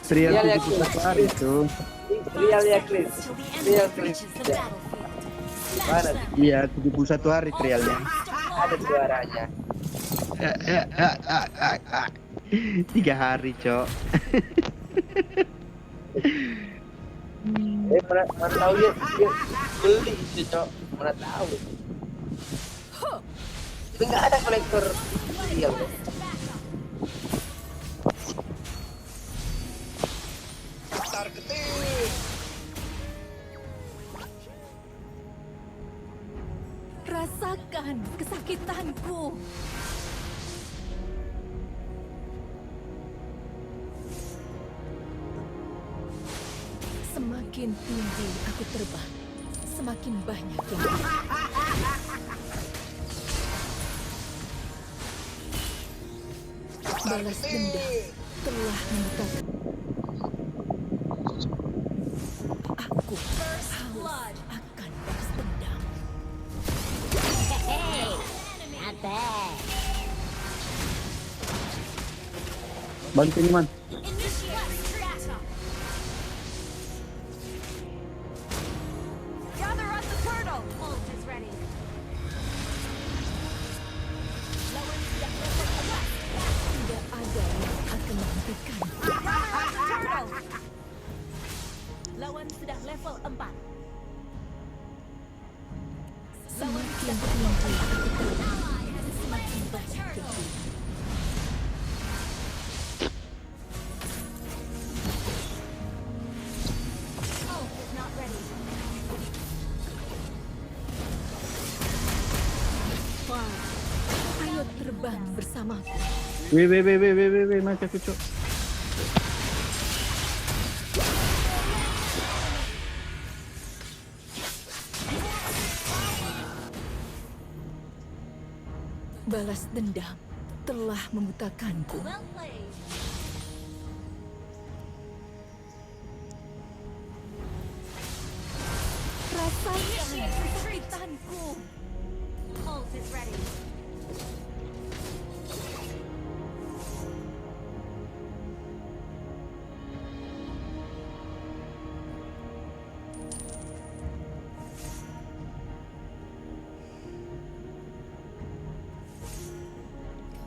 Trial Real ya, 71 hari tuh. Real ya, Chris. Real, Chris. Ya. Mana? Iya, 71 hari trialnya. Ada suaranya. 3 hari, Cok. Mana tahu dia beli itu, Cok. Mana tahu. Tapi nggak ada kolektor real loh. Rasakan kesakitanku. Semakin tinggi aku terbang, semakin banyak yang balas dendam telah membuka. Aku haus akan balas dendam. Bantu ini, Man. Gather on the turtle. Ult is ready. Tidak ada yang akan menghentikan. Lawan sudah level 4. Semakin tinggi aku terbang, semakin banyak yang ayo terbang bersamaku. Weh, macam aku, Cok. Balas dendam telah membutakanku. Rasakan kesakitanku. Ult is ready.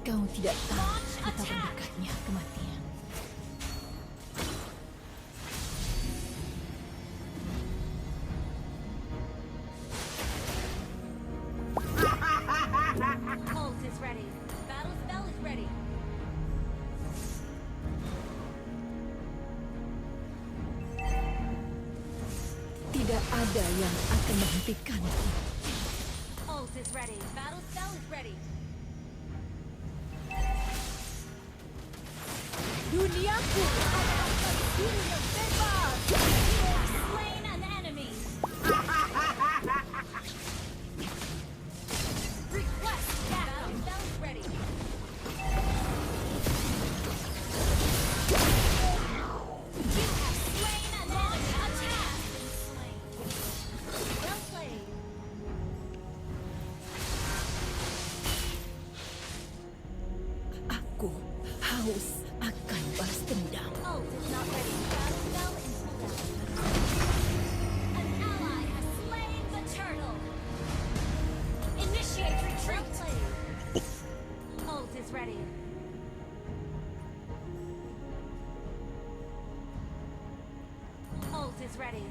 Kau tidak tahu betapa dekatnya kematian. Ult is ready. Battle spell is ready. Tidak ada yang akan menghentikanku. Ult is ready. Battle spell is ready. Duniaku adalah dunia bebas. You have slain an enemy. Request backup. Spell is ready. You have slain an enemy. Attack. Well played. Aku haus akan balas dendam. Ult is not ready. Battle spell in cooldown. An ally has slain the turtle. Initiate retreat. Ult is ready. Ult is ready.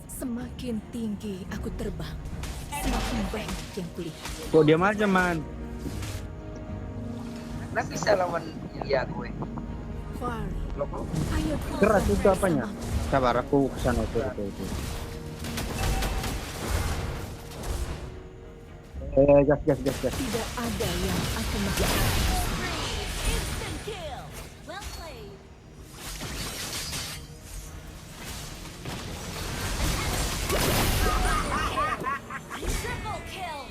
Semakin tinggi aku terbang, semakin banyak yang kulihat. Kok diam aja, Man? Nggak bisa lawan dia gue. Fari, Loh, kok ayo Keras terbang itu apanya? bersamaku. Sabar, aku kesana itu. Gas. Tidak ada yang akan menjadi. Instant kill. Well played. Triple kill.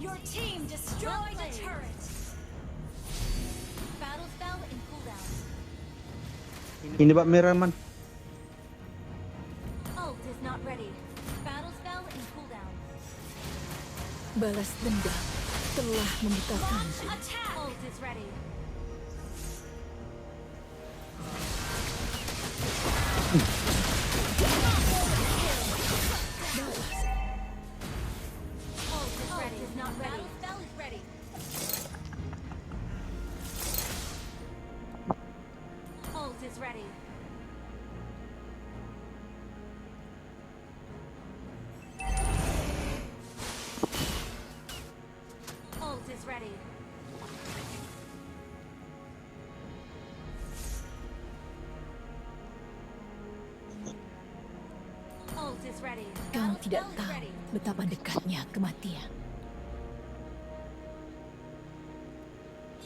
Your team destroyed a turret. Battle spell in cooldown. Ini Pak merah, Man. Ult is not ready. Battle spell in cooldown. Balas dendam telah membutakan. Attack! Ult is ready. Ult is ready. Is not ready. Battle spell is ready. Ult is ready. Ult is ready. Ult is ready. Kau Battle tidak spell is tahu ready. betapa dekatnya kematian.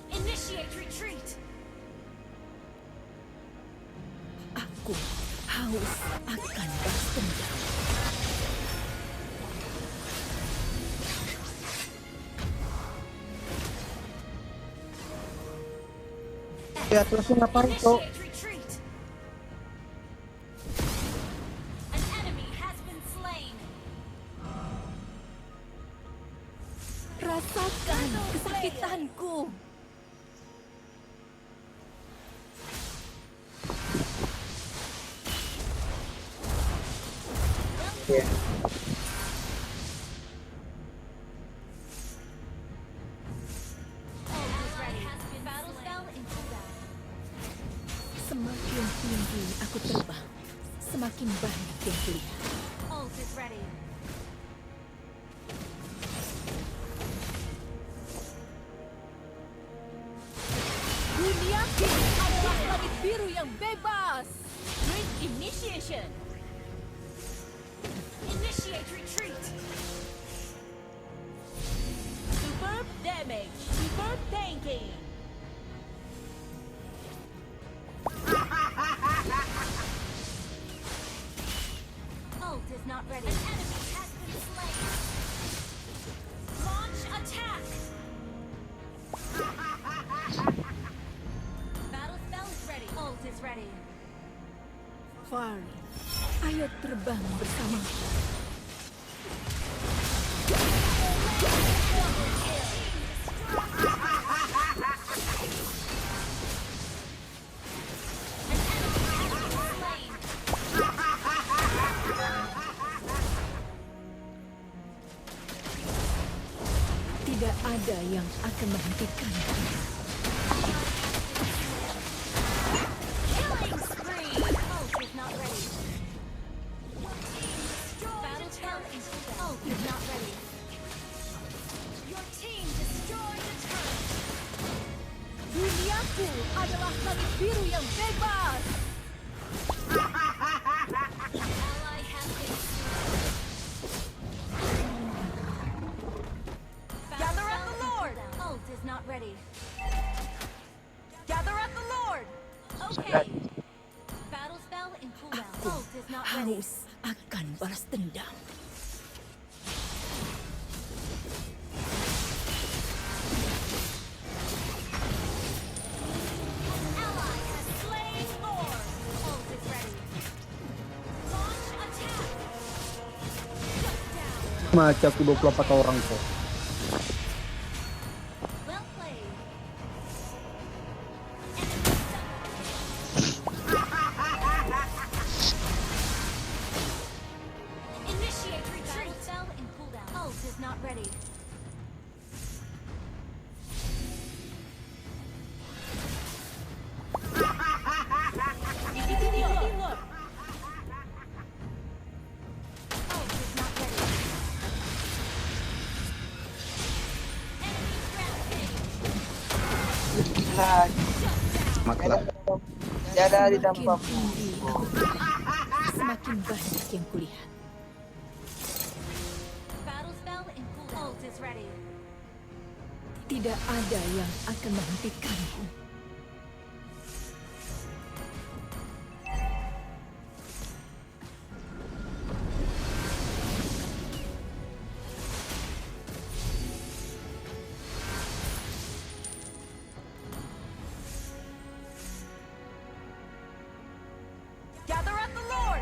Initiate retreat. Aku haus akan balas dendam. Ya terus ngapain tuh? Initiate retreat. An enemy has been slain. Rasakan kesakitanku. Ya. Ult is ready. Battle spell in cooldown. Semakin tinggi aku terbang, semakin banyak yang kulihat. Ult is ready. Duniaku adalah langit biru yang bebas. Great initiation. Initiate retreat. Superb damage. Superb tanking. Ult is not ready. An enemy has been slain. Launch attack. Battle spell is ready. Ult is ready. Fari, ayo terbang bersamaku. Slain. Tidak ada yang akan menghentikanku. Killing spree. Ult is not ready. Battle spell is ult is not ready. Your team destroyed a turret. Duniaku adalah langit biru yang bebas. Ally has been Gather up the Lord. Ult is not ready. Gather up the Lord. Okay. Battle spell in cooldown. Aku Ult is not ready. haus akan balas dendam. Ally has slain Lord. Ult is ready. Launch attack. Shut down. Macam aku 24 orang kok. Well played. Initiate retreat. Battle spell in cooldown. Ult is not ready. Ult is not ready. Enemy rampage. Matlah. Tiada di Semakin tempat. tinggi aku terbang, semakin banyak yang kulihat. Battle spell in cooldown. Ult is ready. Tidak ada yang akan menghentikanku. Gather up the Lord.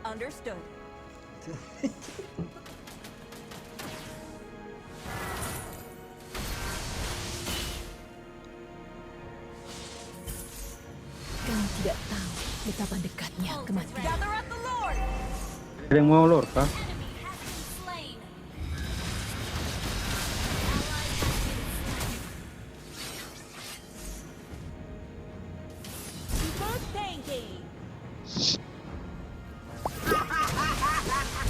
Understood. Ada yang mau lor kah? Enemy has been slain. Super thanking.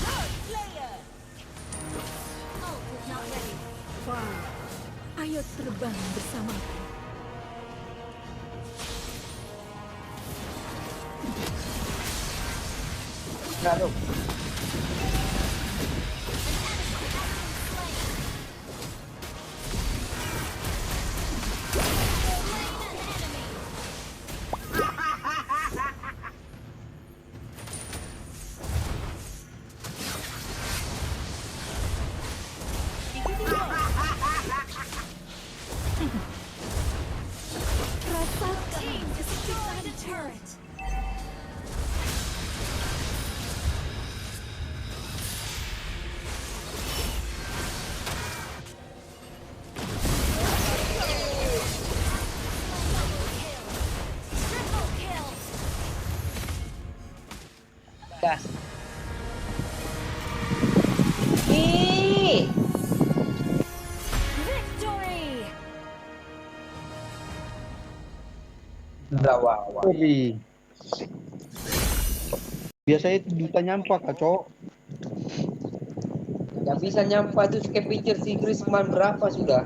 Good player. Ult is not ready. Wow. Ayo terbang bersama. Enggak tuh. Team destroyed a turret. Triple kill. Gas. Ih, Victory. udah wawa. Obi. Biasanya itu juta nyampah kak, Cok. Gak bisa nyampa tuh scavenger si Griezmann berapa sudah?